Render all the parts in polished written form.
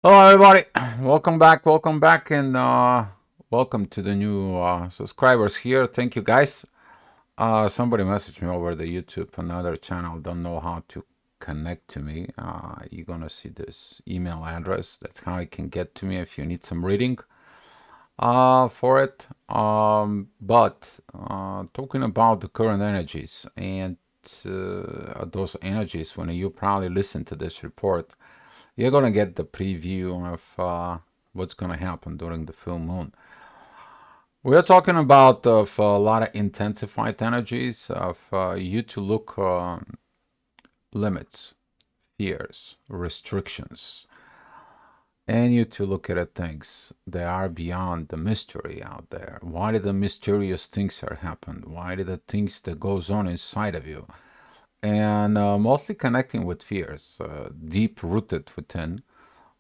Hello, everybody. Welcome back, and welcome to the new subscribers here. Thank you, guys. Somebody messaged me over the YouTube, another channel. Don't know how to connect to me. You're gonna see this email address. That's how you can get to me if you need some reading for it. But talking about the current energies and those energies, when you probably listen to this report, you're gonna get the preview of what's gonna happen during the full moon. We're talking about of a lot of intensified energies of you to look limits, fears, restrictions, and you to look at things that are beyond the mystery out there. Why did the mysterious things are happen? Why did the things that goes on inside of you? And mostly connecting with fears, deep rooted within.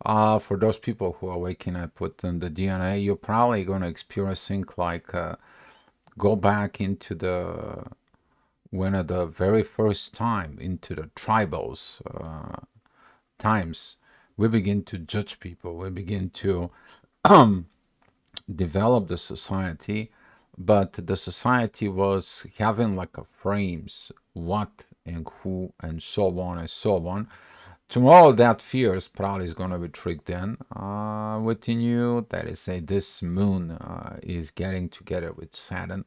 For those people who are waking up within the DNA, you're probably going to experience things like go back into the when at the very first time into the tribals times, we begin to judge people. We begin to develop the society, but the society was having like a frames, what and who and so on and so on. Tomorrow, that fear is probably is going to be tricked in within you. That is, say, this moon is getting together with Saturn.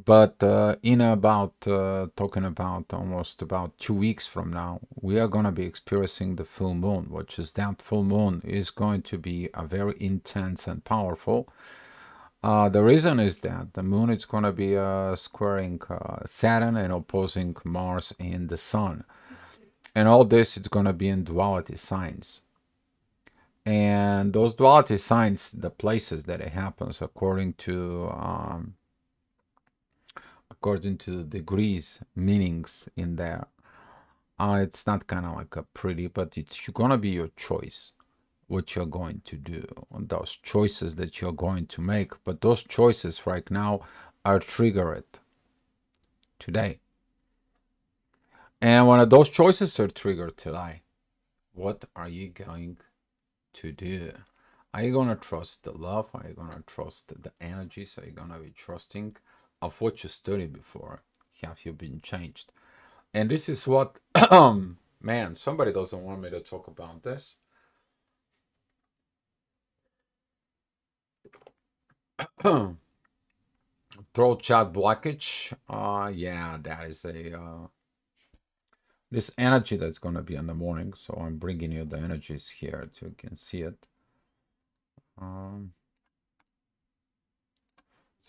But in about talking about almost about 2 weeks from now, we are going to be experiencing the full moon, which is that full moon is going to be a very intense and powerful. The reason is that the moon is going to be squaring Saturn and opposing Mars and the Sun. And all this is going to be in duality signs. And those duality signs, the places that it happens according to the degrees, meanings in there. It's not kind of like a pretty, but it's going to be your choice what you're going to do, those choices that you're going to make. But those choices right now are triggered today. And when those choices are triggered today, what are you going to do? Are you going to trust the love? Are you going to trust the energies? Are you going to be trusting of what you studied before? Have you been changed? And this is what, man, somebody doesn't want me to talk about this. Throat chat blockage. Yeah, that is this energy that's going to be in the morning. So I'm bringing you the energies here so you can see it. Um,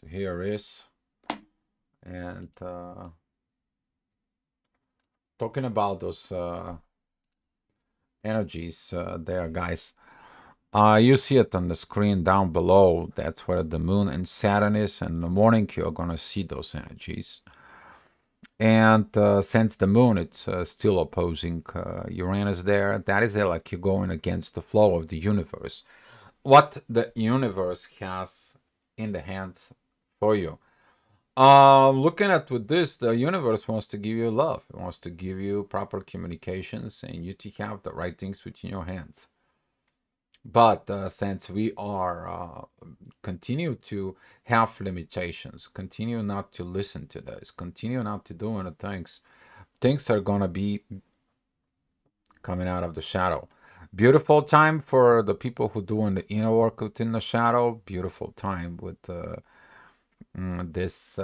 so here is, and talking about those energies there, guys. You see it on the screen down below. That's where the moon and Saturn is. And in the morning, you're going to see those energies. And since the moon, it's still opposing Uranus there. That is like you're going against the flow of the universe. What the universe has in the hands for you. Looking at with this, the universe wants to give you love. It wants to give you proper communications and you to have the right things within your hands. But since we are continue to have limitations, continue not to listen to this, continue not to do any things, things are gonna be coming out of the shadow. Beautiful time for the people who doing the inner work within the shadow. Beautiful time with this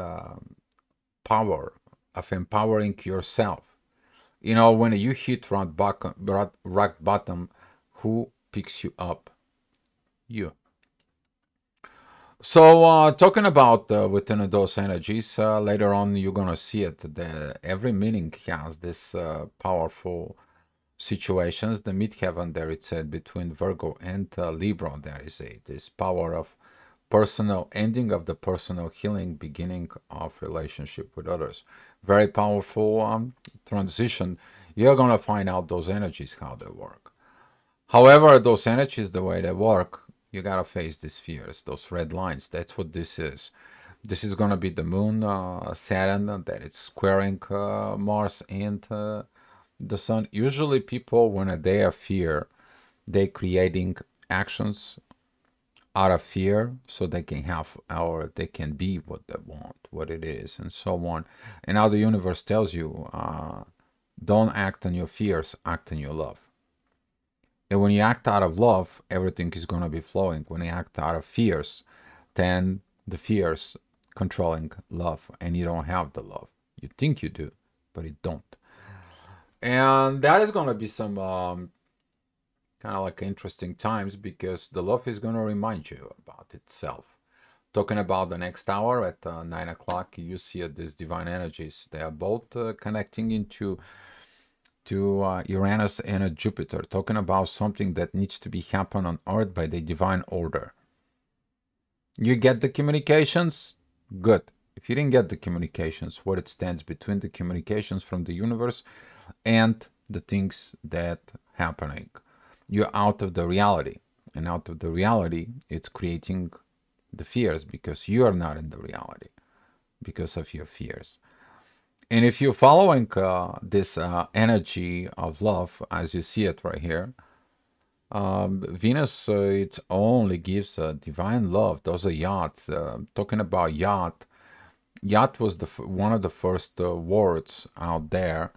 power of empowering yourself. You know, when you hit rock bottom, who picks you up? You. So, talking about within those energies, later on you're gonna see it. Every meaning has this powerful situations. The midheaven there, it said between Virgo and Libra, there is this power of personal ending of the personal healing, beginning of relationship with others. Very powerful transition. You're gonna find out those energies how they work. However, those energies, the way they work, you gotta face these fears, those red lines. That's what this is. This is gonna be the moon, Saturn, that it's squaring Mars and the sun. Usually, people when they are fear, They creating actions out of fear so they can have, or they can be what they want, what it is, and so on. And now the universe tells you, don't act on your fears, act on your love. And when you act out of love, everything is going to be flowing. When you act out of fears, then the fears controlling love, and you don't have the love. You think you do, but you don't. And that is going to be some kind of like interesting times, because the love is going to remind you about itself. Talking about the next hour at 9 o'clock, you see these divine energies. They are both connecting into Uranus and Jupiter, talking about something that needs to be happen on Earth by the divine order. You get the communications? Good. If you didn't get the communications, what it stands between the communications from the universe and the things that happening, you're out of the reality. And out of the reality, it's creating the fears, because you are not in the reality because of your fears. And if you're following this energy of love, as you see it right here, Venus, it only gives divine love. Those are yachts. Talking about yacht, yacht was one of the first words out there,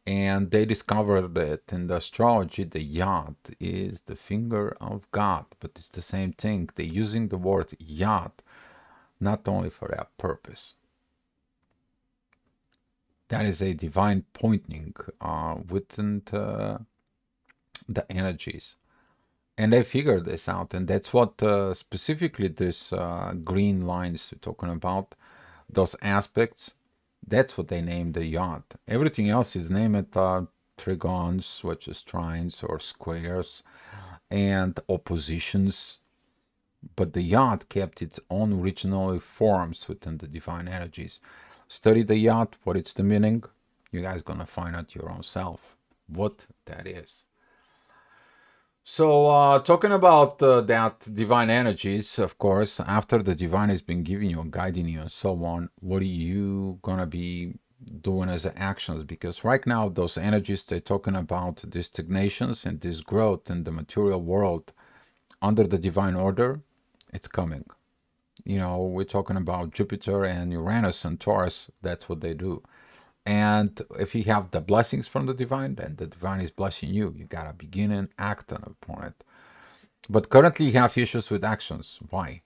and they discovered that in the astrology, the yacht is the finger of God, but it's the same thing. They're using the word yacht not only for that purpose. That is a divine pointing within the energies. And they figured this out, and that's what specifically this green lines talking about, those aspects. That's what they named the yacht. Everything else is named trigons, which is trines or squares, and oppositions. But the yacht kept its own original forms within the divine energies. Study the yacht, what it's the meaning. You guys gonna find out your own self what that is. So, talking about that divine energies, of course, after the divine has been giving you, guiding you, and so on, what are you gonna be doing as actions? Because right now, those energies they're talking about, these stagnations and this growth in the material world under the divine order, it's coming. You know, we're talking about Jupiter and Uranus and Taurus. That's what they do. And if you have the blessings from the divine, then the divine is blessing you. You gotta begin and act upon it. But currently, you have issues with actions. Why?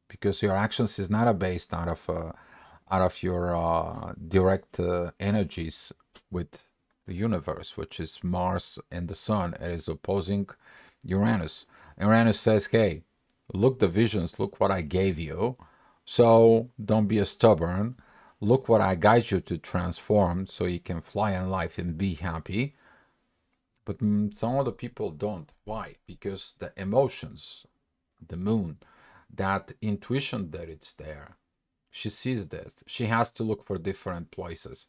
Because your actions is not based out of your direct energies with the universe, which is Mars and the Sun. It is opposing Uranus. Uranus says, "Hey, look the visions. Look what I gave you. So don't be a stubborn. Look what I guide you to transform so you can fly in life and be happy." But some other people don't. Why? Because the emotions, the moon, that intuition that it's there, she sees this. She has to look for different places.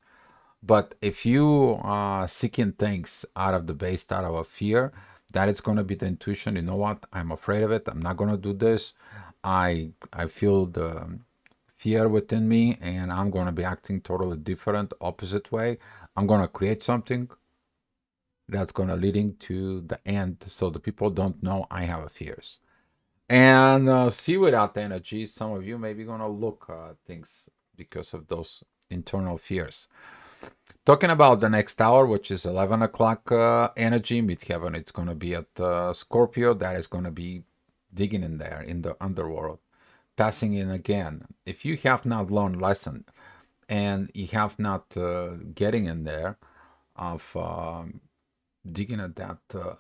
But if you are seeking things out of the base, out of a fear, that is going to be the intuition. You know what? I'm afraid of it. I'm not going to do this. I feel the fear within me, and I'm going to be acting totally different, opposite way. I'm going to create something that's going to leading to the end, so the people don't know I have a fears. And see, without energy, some of you may be going to look things because of those internal fears. Talking about the next hour, which is 11 o'clock energy, midheaven, it's going to be at Scorpio. That is going to be digging in there in the underworld, passing in again. If you have not learned lesson and you have not getting in there of digging at that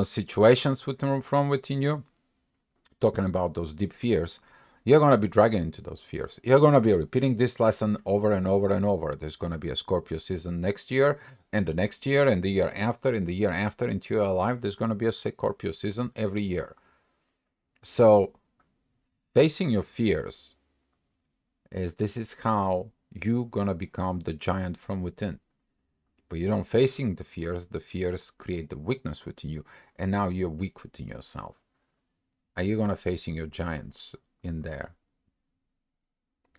situations from within you, talking about those deep fears, you're going to be dragging into those fears. You're going to be repeating this lesson over and over and over. There's going to be a Scorpio season next year, and the next year, and the year after, and the year after into your life. There's going to be a Scorpio season every year. So, facing your fears this is how you're going to become the giant from within. But you don't facing the fears create the weakness within you, and now you're weak within yourself. Are you going to facing your giants in there?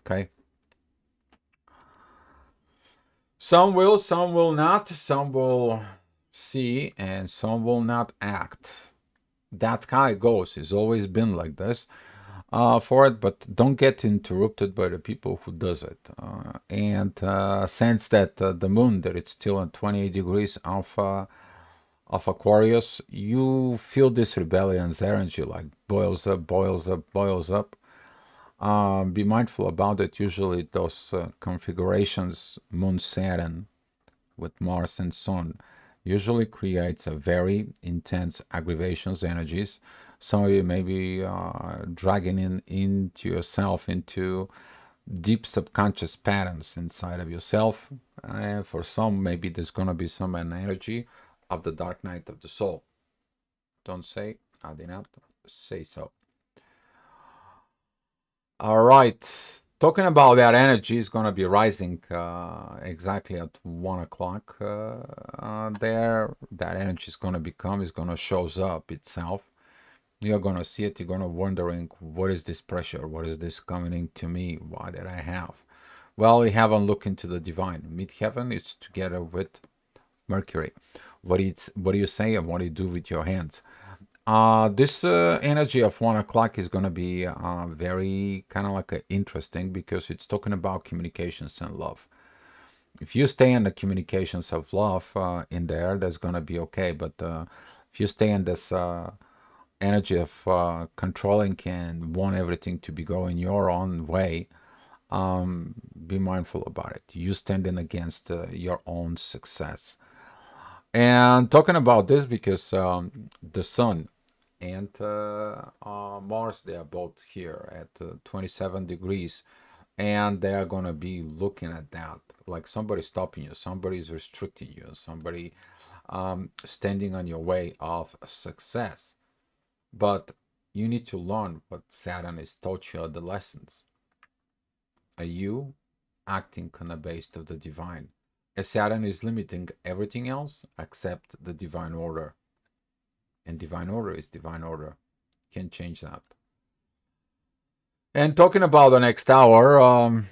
Okay. Some will not. Some will see and some will not act. That's how it goes. It's always been like this for it, but don't get interrupted by the people who does it. And since that the moon, that it's still at 28 degrees of Aquarius, you feel this rebellion's energy like boils up, boils up, boils up. Be mindful about it. Usually those configurations, Moon, Saturn, with Mars and Sun, usually creates a very intense aggravations energies. Some of you may be dragging into yourself into deep subconscious patterns inside of yourself. And for some, maybe there's gonna be some energy of the dark night of the soul. Don't say I did not say so. All right. Talking about that energy is going to be rising exactly at 1 o'clock there. That energy is going to become, is going to shows up itself. You're going to see it. You're going to wondering, what is this pressure? What is this coming into me? Why did I have? Well, we haven't looked into the divine. Midheaven is together with Mercury. What do you say and what do you do with your hands? This energy of 1 o'clock is going to be very kind of like interesting because it's talking about communications and love. If you stay in the communications of love in there, that's going to be okay. But if you stay in this energy of controlling and want everything to be going your own way, be mindful about it. You standing against your own success. And talking about this because the sun and Mars, they are both here at 27 degrees, and they are going to be looking at that like somebody stopping you, somebody's restricting you, somebody standing on your way of success. But you need to learn what Saturn has taught you, the lessons. Are you acting on the base of the divine? As Saturn is limiting everything else except the divine order. And divine order is divine order. Can't change that. And talking about the next hour,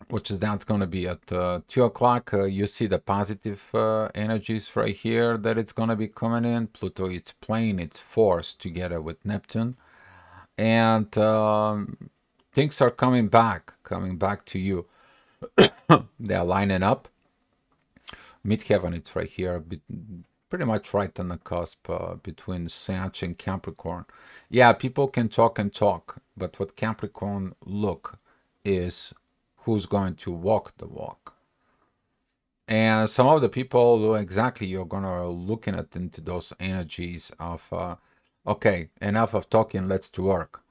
which is that's going to be at 2 o'clock, you see the positive energies right here that it's going to be coming in. Pluto, it's playing its force together with Neptune. And things are coming back to you. They're lining up. Midheaven, it's right here, pretty much right on the cusp between Sag and Capricorn. Yeah, people can talk and talk, but what Capricorn look is who's going to walk the walk. And some of the people, exactly, you're gonna looking at into those energies of, okay, enough of talking, let's to work.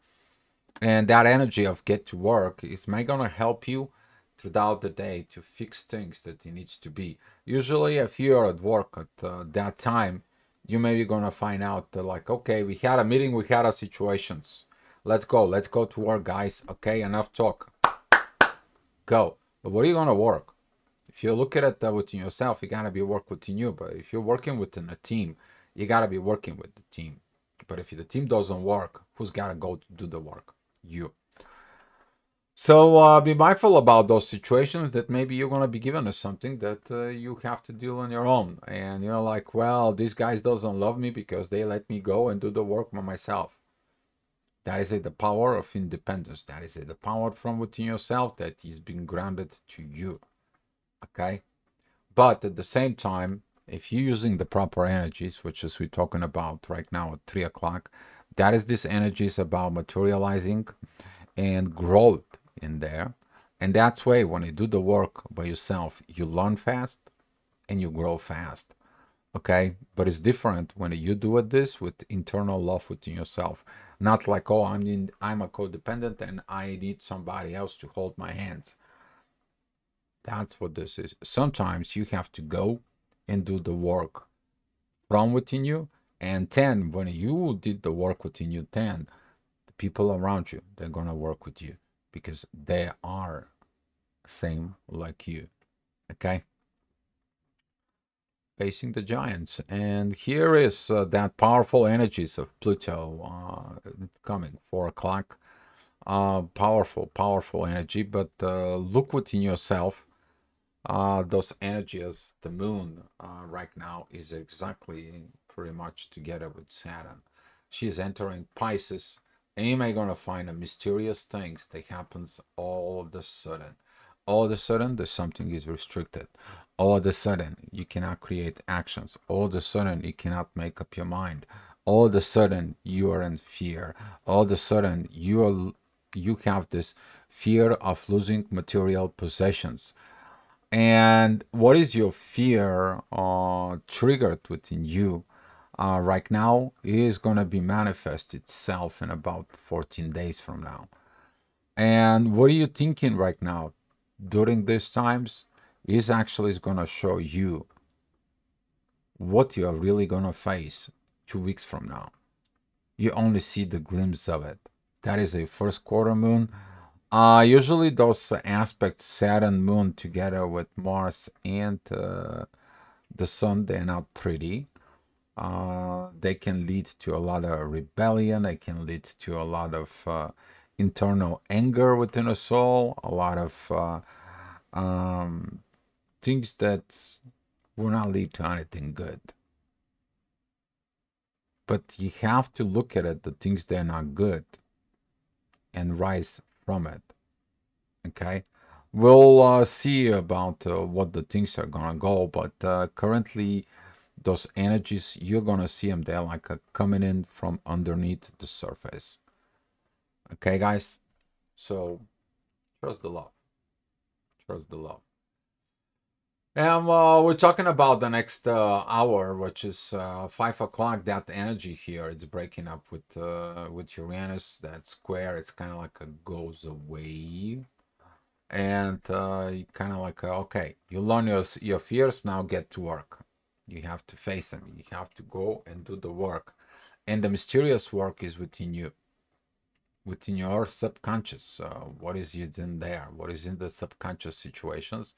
And that energy of get to work is gonna help you throughout the day to fix things that it needs to be. Usually, if you're at work at that time, you may be gonna find out like, okay, we had a meeting, we had our situations. Let's go to work, guys. Okay, enough talk. Go. But what are you gonna work? If you look at it within yourself, you gotta be work within you. But if you're working within a team, you gotta be working with the team. But if the team doesn't work, who's gotta go to do the work? You. So be mindful about those situations that maybe you're going to be given as something that you have to deal on your own. And you're like, well, these guys doesn't love me because they let me go and do the work by myself. That is the power of independence. That is the power from within yourself that is being granted to you. Okay? But at the same time, if you're using the proper energies, which is we're talking about right now at 3 o'clock, that is this energies about materializing and growth in there. And that's why when you do the work by yourself, you learn fast and you grow fast. Okay, but it's different when you do it this with internal love within yourself. Not like, oh, I'm a codependent and I need somebody else to hold my hands. That's what this is. Sometimes you have to go and do the work from within you. And then when you did the work within you, then the people around you, they're gonna work with you because they are same like you. Okay, facing the giants, and here is that powerful energies of Pluto coming 4 o'clock. Powerful energy, but look within yourself. those energies, the moon right now is exactly pretty much together with Saturn. She's entering Pisces, and you may gonna find a mysterious things that happens all of a sudden. All of a sudden, there's something is restricted. All of a sudden, you cannot create actions. All of a sudden, you cannot make up your mind. All of a sudden, you are in fear. All of a sudden, you have this fear of losing material possessions. And what is your fear triggered within you right now is going to be manifest itself in about 14 days from now. And what are you thinking right now during these times is actually going to show you what you are really going to face 2 weeks from now. You only see the glimpse of it. That is a first quarter moon. Usually those aspects, Saturn, Moon together with Mars and the Sun, they're not pretty. They can lead to a lot of rebellion. They can lead to a lot of internal anger within a soul. A lot of things that will not lead to anything good. But you have to look at it, the things that are not good, and rise from it. Okay, we'll see about what the things are gonna go, but currently those energies, you're gonna see them, they're like coming in from underneath the surface. Okay, guys, so trust the love, trust the love. And we're talking about the next hour, which is 5 o'clock. That energy here, it's breaking up with Uranus. That square, it's kind of like a goes away. And kind of like okay, you learn your fears, now get to work. You have to face them, you have to go and do the work, and the mysterious work is within you, within your subconscious. What is in there, what is in the subconscious situations,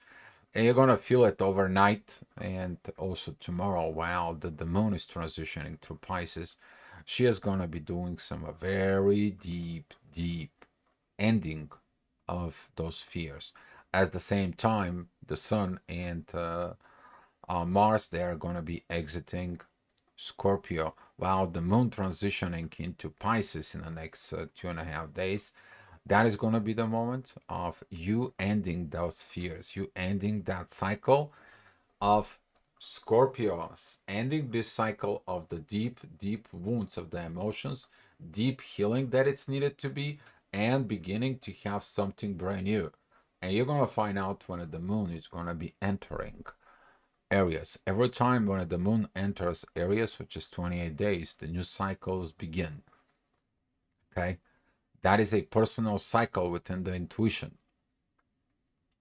and you're gonna feel it overnight and also tomorrow while the moon is transitioning through Pisces. She is gonna be doing some very deep ending of those fears. At the same time, the Sun and Mars, they are going to be exiting Scorpio, while the Moon transitioning into Pisces in the next 2.5 days. That is going to be the moment of you ending those fears, you ending that cycle of Scorpio, ending this cycle of the deep wounds of the emotions, deep healing that it's needed to be, and beginning to have something brand new. And you're going to find out when the moon is going to be entering Aries. Every time when the moon enters Aries, which is 28 days, the new cycles begin. Okay? That is a personal cycle within the intuition.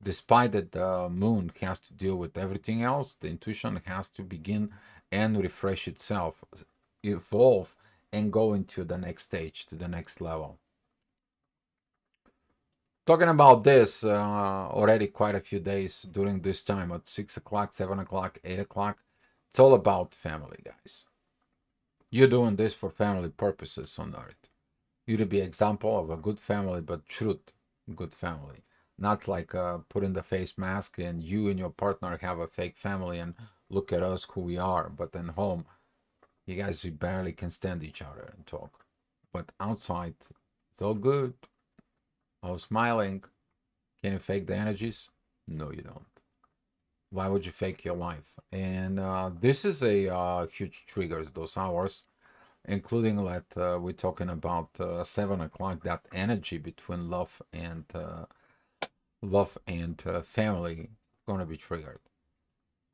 Despite that the moon has to deal with everything else, the intuition has to begin and refresh itself, evolve, and go into the next stage, to the next level. Talking about this already quite a few days during this time at 6 o'clock, 7 o'clock, 8 o'clock. It's all about family, guys. You're doing this for family purposes on Earth. You to be example of a good family, but truth, good family. Not like putting the face mask and you and your partner have a fake family and look at us who we are. But then home, you guys we barely can stand each other and talk. But outside, it's all good. All smiling. Can you fake the energies? No, you don't. Why would you fake your life? And this is a huge triggers those hours, including that we're talking about 7 o'clock. That energy between love and family is gonna be triggered.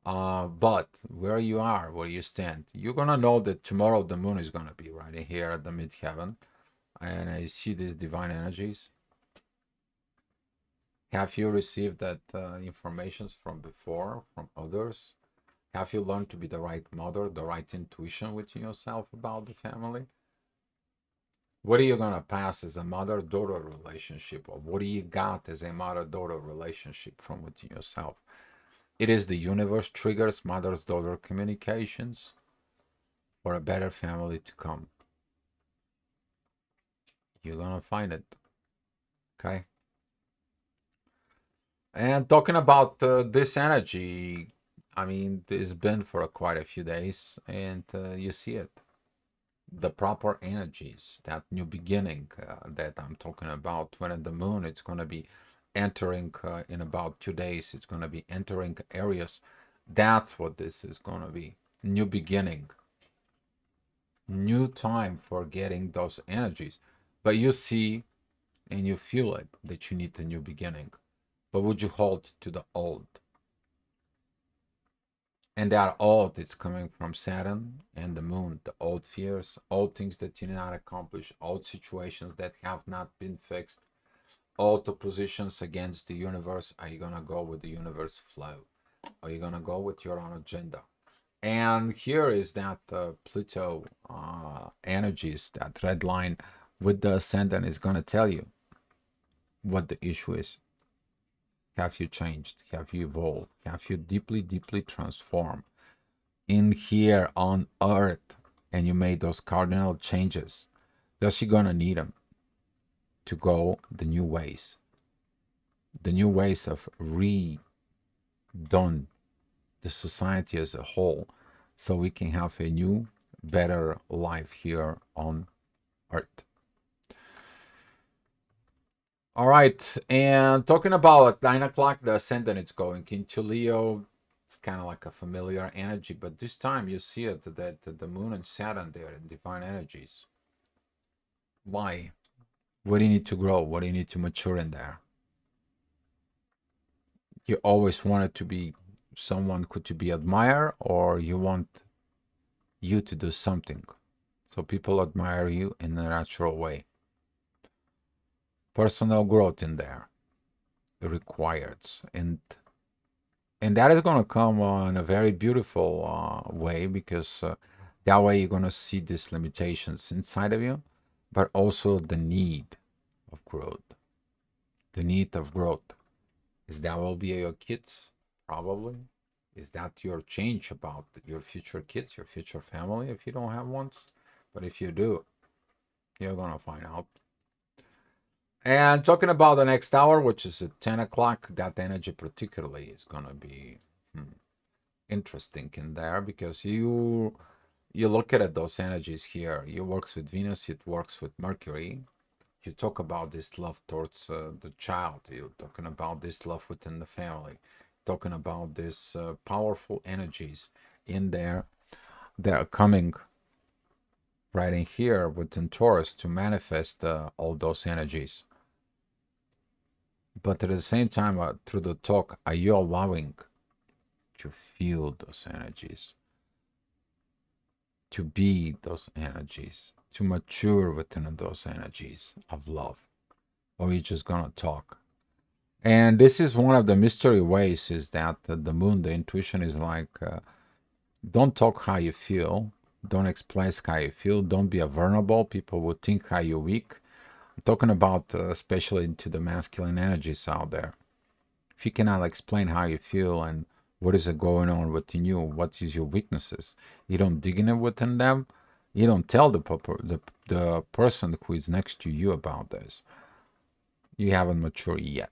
But where you are, where you stand, you're gonna know that tomorrow the moon is gonna be right here at the midheaven, and I see these divine energies. Have you received that information from before, from others? Have you learned to be the right mother, the right intuition within yourself about the family? What are you going to pass as a mother-daughter relationship? Or what do you got as a mother-daughter relationship from within yourself? It is the universe triggers mother-daughter communications for a better family to come. You're going to find it. Okay? And talking about this energy, I mean, it's been for quite a few days, and you see it. The proper energies, that new beginning that I'm talking about, when the moon, it's going to be entering in about 2 days, it's going to be entering areas. That's what this is going to be. New beginning, new time for getting those energies. But you see and you feel it that you need a new beginning. But would you hold to the old? And that old is coming from Saturn and the moon, the old fears, old things that you did not accomplish, old situations that have not been fixed, old oppositions against the universe. Are you going to go with the universe flow? Are you going to go with your own agenda? And here is that Pluto energies, that red line with the ascendant is going to tell you what the issue is. Have you changed? Have you evolved? Have you deeply, deeply transformed in here on Earth? And you made those cardinal changes because you're going to need them to go the new ways of redone the society as a whole, so we can have a new, better life here on Earth. All right, and talking about at 9 o'clock, the ascendant is going into Leo. It's kind of like a familiar energy, but this time you see it that the moon and Saturn, they're in divine energies. Why? What do you need to grow? What do you need to mature in there? You always wanted to be someone who to be admired, or you want you to do something so people admire you in a natural way. Personal growth in there required, and that is going to come in a very beautiful way, because that way you're going to see these limitations inside of you, but also the need of growth. The need of growth. Is that will be your kids? Probably. Is that your change about your future kids, your future family, if you don't have ones? But if you do, you're going to find out. And talking about the next hour, which is at 10 o'clock, that energy particularly is going to be interesting in there, because you look at it, those energies here. It works with Venus, it works with Mercury. You talk about this love towards the child. You're talking about this love within the family. Talking about these powerful energies in there that are coming right in here within Taurus to manifest all those energies. But at the same time, through the talk, are you allowing to feel those energies, to be those energies, to mature within those energies of love? Or are you just gonna talk? And this is one of the mystery ways, is that the moon, the intuition is like, don't talk how you feel, don't express how you feel, don't be a vulnerable. People will think how you're weak. I'm talking about especially to the masculine energies out there. If you cannot explain how you feel and what is it going on within you, what is your weaknesses, you don't dig in it within them, you don't tell the person who is next to you about this, you haven't matured yet.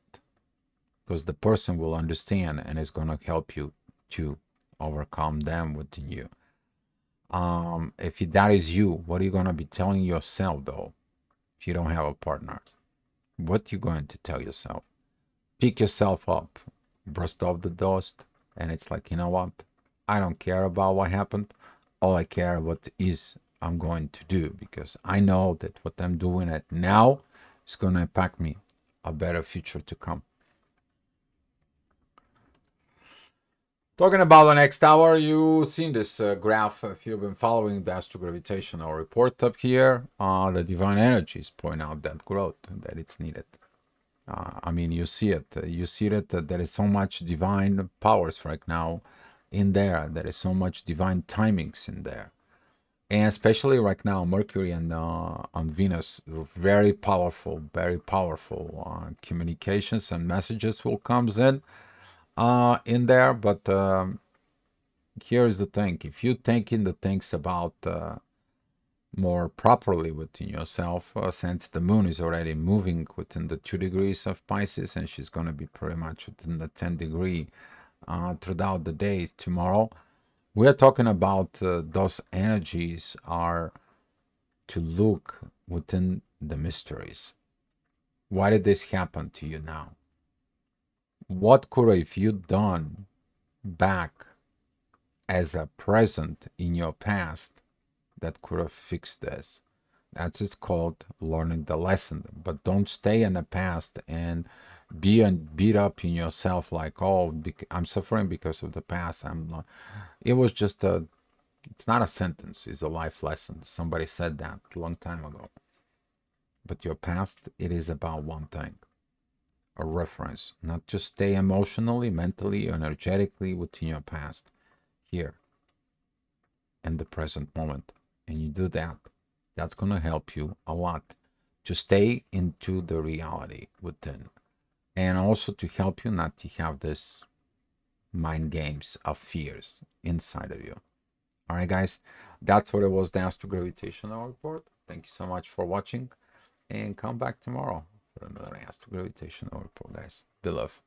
Because the person will understand and is going to help you to overcome them within you. If that is you, what are you going to be telling yourself, though, if you don't have a partner? What are you going to tell yourself? Pick yourself up, brush off the dust, and it's like, you know what? I don't care about what happened. All I care what is I'm going to do, because I know that what I'm doing at now is going to impact me a better future to come. Talking about the next hour, you've seen this graph if you've been following the Astro-Gravitational report up here. The divine energies point out that growth, that it's needed. I mean, you see it. You see that there is so much divine powers right now in there. There is so much divine timings in there. And especially right now, Mercury and on Venus, very powerful communications and messages will comes in there. But here's the thing: if you think in the things about more properly within yourself, since the moon is already moving within the 2 degrees of Pisces, and she's going to be pretty much within the 10 degree throughout the day tomorrow. We are talking about those energies are to look within the mysteries. Why did this happen to you now? What could have you done back as a present in your past that could have fixed this? That's it's called learning the lesson. But don't stay in the past and beat up in yourself like, oh, I'm suffering because of the past. I'm not. It was just a. It's not a sentence. It's a life lesson. Somebody said that a long time ago. But your past, it is about one thing: a reference. Not just stay emotionally, mentally, energetically within your past. Here in the present moment, and you do that, that's going to help you a lot to stay into the reality within, and also to help you not to have this mind games of fears inside of you. All right, guys, that's what it was, the Astro-Gravitational report. Thank you so much for watching, and come back tomorrow for another Astro-Gravitational report, guys. Be love.